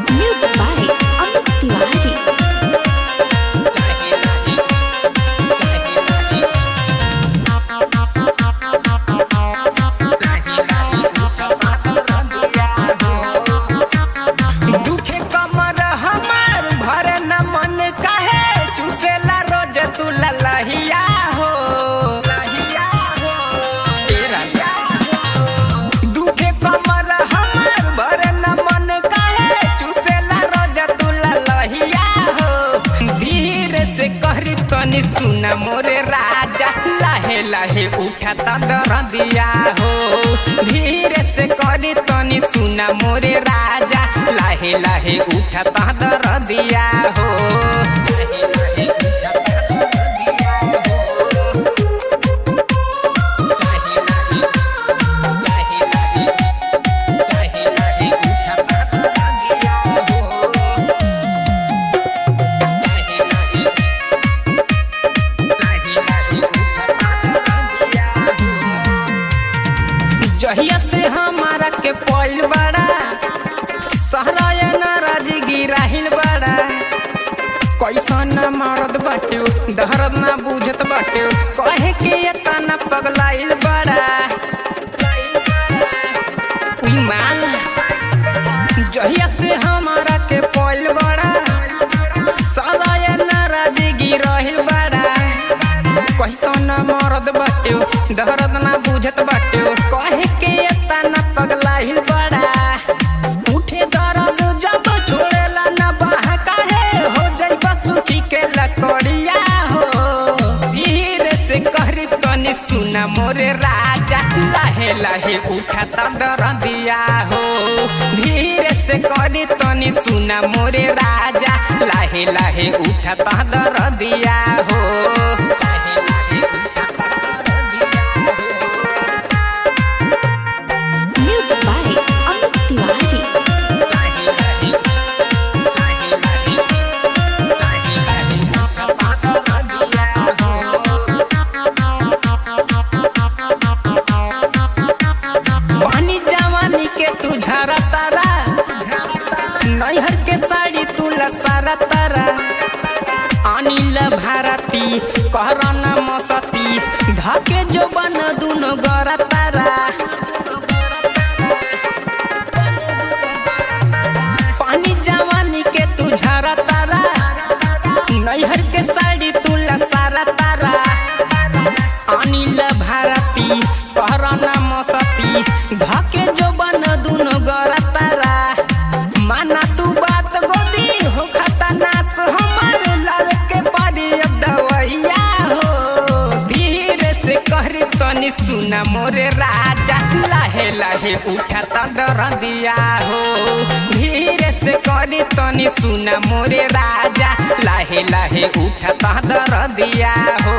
Music by Amit Tiwari. दुखे कमर हमार भरे न मन काहे चुसेला रोज तू लहिया हो तेरा दुखे कमर हमार भरे न मन काहे चुसेला रोज तू लहिया हो धीरे से कहरी तनी सुना मोरे राजा लाहे लाहे उठाता दरदिया हो धीरे से करी तनी सुना मोरे राजा लाहे लाहे उठाता दरदिया हो लाहे लाहे उठाता दरदिया हो लाहे लाहे लाहे लाहे लाहे लाहे उठाता दरदिया हो लाहे लाहे जहिया से हमारा के पॉइल बड़ा सहराय नाराज गिराहिल बड़ा कैसन मरद बाटे दहरद ना बुझत बाटे कहे के तना पगलाइल बड़ा उई माल जहिया से हमारा के पॉइल बड़ा सहराय नाराज गिराहिल बड़ा कैसन मरद बाटे दहरद ना बुझत बाटे कहे के तना पगलाइल बड़ा उठे दर्द जब छोड़ेला ना बाह काहे हो जाइबा सुखी के लकड़िया हो धीरे से कहरी तनी सुना मोरे राजा लाहे लाहे उठाता दरदिया हो धीरे से कहरी तनी सुना मोरे राजा लाहे लाहे उठाता दरदिया हो लाहे लाहे उठाता दरदिया हो Music by Amit Tiwari. लाहे लाहे लाहे लाहे लाहे लाहे उठाता दरदिया हो पानी जवानी के तू झरा तारा नैहर के साड़ी तू लसारा तारा अनिल भारती कहरना मसती धके जो बन दुनो गरा तारा पानी जवानी के तू झरा तारा नैहर के साड़ी तू लसारा तारा अनिल भारती कहरना मसती धके जो बन दुनो गरा तारा माना तू बात गोदी हो खतनास हमार लावे के पारी अब दवैया हो धीरे से कहरी तनी सुना मोरे राजा लाहे लाहे उठाता दरदिया हो धीरे से कहरी तनी सुना मोरे राजा लाहे लाहे उठाता दरदिया हो।